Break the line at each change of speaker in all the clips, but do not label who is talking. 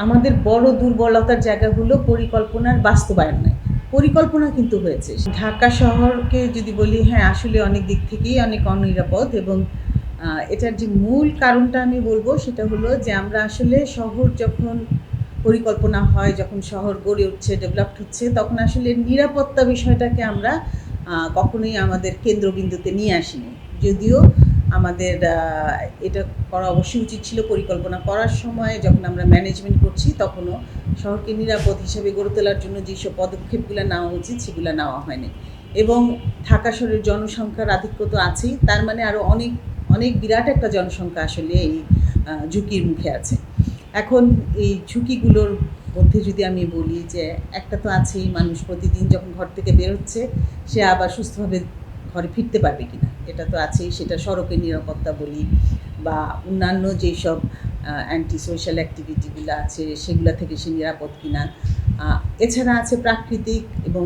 আমাদের বড় দুর্বলতার জায়গা হলো পরিকল্পনার বাস্তবায়ন নয়। পরিকল্পনা কিন্তু হয়েছে। ঢাকা শহরকে যদি বলি, হ্যাঁ, আসলে অনেক দিক থেকেই অনেক অনিরাপদ এবং এটার যে মূল কারণটা আমি বলবো সেটা হলো যে আমরা আসলে শহর যখন পরিকল্পনা হয়, যখন শহর গড়ে উঠছে, ডেভেলপড হচ্ছে, তখন আসলে নিরাপত্তা বিষয়টাকে আমরা কখনোই আমাদের কেন্দ্রবিন্দুতে নিয়ে আসিনি। যদিও আমাদের এটা করা অবশ্যই উচিত ছিল। পরিকল্পনা করার সময় যখন আমরা ম্যানেজমেন্ট করছি তখনও শহরকে নিরাপদ হিসেবে গড়ে তোলার জন্য যেসব পদক্ষেপগুলো নেওয়া উচিত সেগুলো নেওয়া হয়নি। এবং ঢাকা শহরের জনসংখ্যার আধিক্য তো আছেই, তার মানে আরও অনেক অনেক বিরাট একটা জনসংখ্যা আসলে এই ঝুঁকির মুখে আছে। এখন এই ঝুঁকিগুলোর মধ্যে যদি আমি বলি যে একটা তো আছেই, মানুষ প্রতিদিন যখন ঘর থেকে বেরোচ্ছে সে আবার সুস্থভাবে ঘরে ফিরতে পারবে কিনা, এটা তো আছেই। সেটা সড়কের নিরাপত্তা বলি বা অন্যান্য যেসব অ্যান্টি সোশ্যাল অ্যাক্টিভিটিগুলো আছে সেগুলো থেকে সে নিরাপদ কিনা। এছাড়া আছে প্রাকৃতিক এবং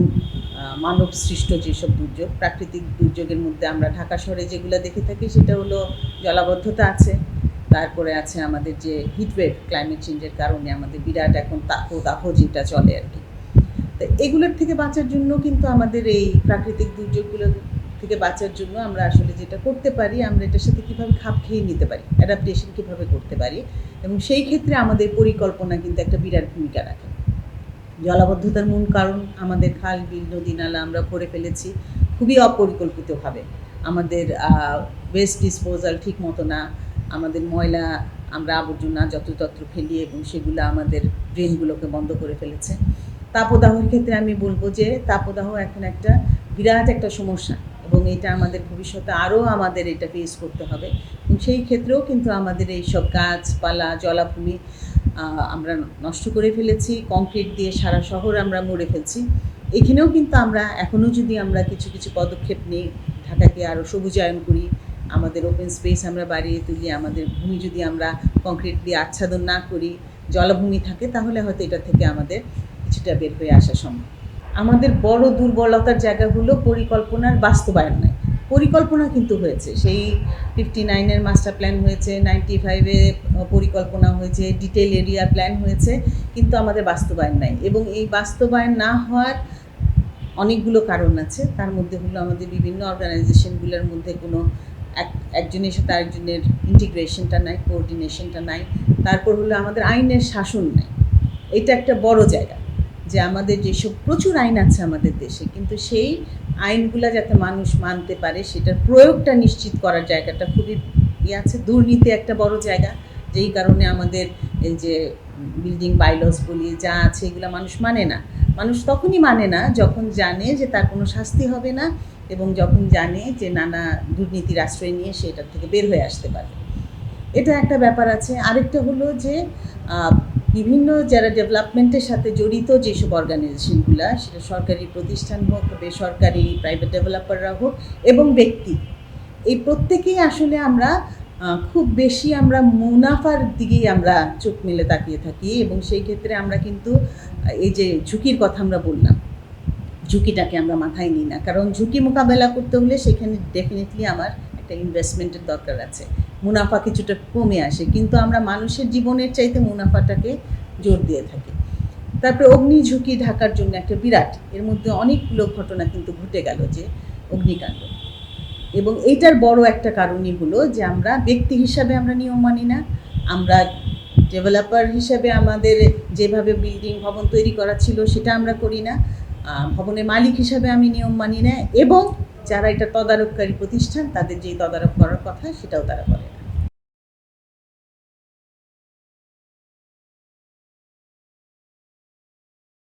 মানব সৃষ্ট যেসব দুর্যোগ। প্রাকৃতিক দুর্যোগের মধ্যে আমরা ঢাকা শহরে যেগুলো দেখে থাকি সেটা হলো জলাবদ্ধতা আছে, তারপরে আছে আমাদের যে হিটওয়েভ, ক্লাইমেট চেঞ্জের কারণে আমাদের বিরাট এখন তাপদাহ যেটা চলে আর কি। তো এগুলোর থেকে বাঁচার জন্য কিন্তু আমাদের এই প্রাকৃতিক দুর্যোগগুলো থেকে বাঁচার জন্য আমরা আসলে যেটা করতে পারি, আমরা এটার সাথে কীভাবে খাপ খেয়ে নিতে পারি, অ্যাডাপ্টেশন কীভাবে করতে পারি, এবং সেই ক্ষেত্রে আমাদের পরিকল্পনা কিন্তু একটা বিরাট ভূমিকা রাখে। জলাবদ্ধতার মূল কারণ আমাদের খাল, বিল, নদী, নালা আমরা ভরে ফেলেছি খুবই অপরিকল্পিতভাবে। আমাদের ওয়েস্ট ডিসপোজাল ঠিক মতো না, আমাদের ময়লা আমরা আবর্জনা যত্রতত্র ফেলি এবং সেগুলো আমাদের ড্রেনগুলোকে বন্ধ করে ফেলেছে। তাপদাহের ক্ষেত্রে আমি বলবো যে তাপদাহ এখন একটা বিরাট একটা সমস্যা এবং এটা আমাদের ভবিষ্যতে আরও আমাদের এটা ফেস করতে হবে। এবং সেই ক্ষেত্রেও কিন্তু আমাদের এই সব গাছপালা, জলাভূমি আমরা নষ্ট করে ফেলেছি, কংক্রিট দিয়ে সারা শহর আমরা মুড়ে ফেলছি। এখানেও কিন্তু আমরা এখনও যদি আমরা কিছু কিছু পদক্ষেপ নিই, ঢাকাকে আরও সবুজায়ন করি, আমাদের ওপেন স্পেস আমরা বাড়িয়ে তুলি, আমাদের ভূমি যদি আমরা কংক্রিট দিয়ে আচ্ছাদন না করি, জলাভূমি থাকে, তাহলে হয়তো এটা থেকে আমাদের কিছুটা বের হয়ে আসা সম্ভব। আমাদের বড় দুর্বলতার জায়গা হলো পরিকল্পনার বাস্তবায়ন নয়। পরিকল্পনা কিন্তু হয়েছে, সেই 59-এর মাস্টার প্ল্যান হয়েছে, 95-এ পরিকল্পনা হয়েছে, ডিটেল এরিয়া প্ল্যান হয়েছে, কিন্তু আমাদের বাস্তবায়ন নাই। এবং এই বাস্তবায়ন না হওয়ার অনেকগুলো কারণ আছে। তার মধ্যে হলো আমাদের বিভিন্ন অর্গানাইজেশনগুলোর মধ্যে কোনো একজনের সাথে আরেকজনের ইন্টিগ্রেশনটা নাই, কোঅর্ডিনেশনটা নাই। তারপর হলো আমাদের আইনের শাসন নাই। এটা একটা বড় জায়গা, যে আমাদের যেসব প্রচুর আইন আছে আমাদের দেশে, কিন্তু সেই আইনগুলো যাতে মানুষ মানতে পারে সেটার প্রয়োগটা নিশ্চিত করার জায়গাটা খুবই আছে। দুর্নীতি একটা বড় জায়গা, যেই কারণে আমাদের এই যে বিল্ডিং বাইলস বলি যা আছে এগুলো মানুষ মানে না। মানুষ তখনই মানে না যখন জানে যে তার কোনো শাস্তি হবে না এবং যখন জানে যে নানা দুর্নীতির আশ্রয় নিয়ে সে এটার থেকে বের হয়ে আসতে পারে। এটা একটা ব্যাপার আছে। আরেকটা হলো যে বিভিন্ন যারা ডেভেলপমেন্টের সাথে জড়িত যেসব অর্গানাইজেশনগুলো, সেটা সরকারি প্রতিষ্ঠান হোক, বেসরকারি, প্রাইভেট ডেভেলপাররা হোক এবং ব্যক্তি, এই প্রত্যেকেই আসলে আমরা খুব বেশি আমরা মুনাফার দিকেই আমরা চোখ মেলে তাকিয়ে থাকি। এবং সেই ক্ষেত্রে আমরা কিন্তু এই যে ঝুঁকির কথা আমরা বললাম, ঝুঁকিটাকে আমরা মাথায় নিই না। কারণ ঝুঁকি মোকাবেলা করতে হলে সেখানে ডেফিনেটলি আমার একটা ইনভেস্টমেন্টের দরকার আছে, মুনাফা কিছুটা কমে আসে, কিন্তু আমরা মানুষের জীবনের চাইতে মুনাফাটাকে জোর দিয়ে থাকি। তারপরে অগ্নি ঝুঁকি ঢাকার জন্য একটা বিরাট, এর মধ্যে অনেকগুলো ঘটনা কিন্তু ঘটে গেল, যে অগ্নিকাণ্ড। এবং এইটার বড় একটা কারণই হলো যে আমরা ব্যক্তি হিসাবে আমরা নিয়ম মানি না, আমরা ডেভেলপার হিসাবে আমাদের যেভাবে বিল্ডিং ভবন তৈরি করা ছিল সেটা আমরা করি না, ভবনের মালিক হিসাবে আমি নিয়ম মানি না, এবং যারা এটা তদারককারী প্রতিষ্ঠান তাদের যেই তদারক করার কথা সেটাও তারা করে।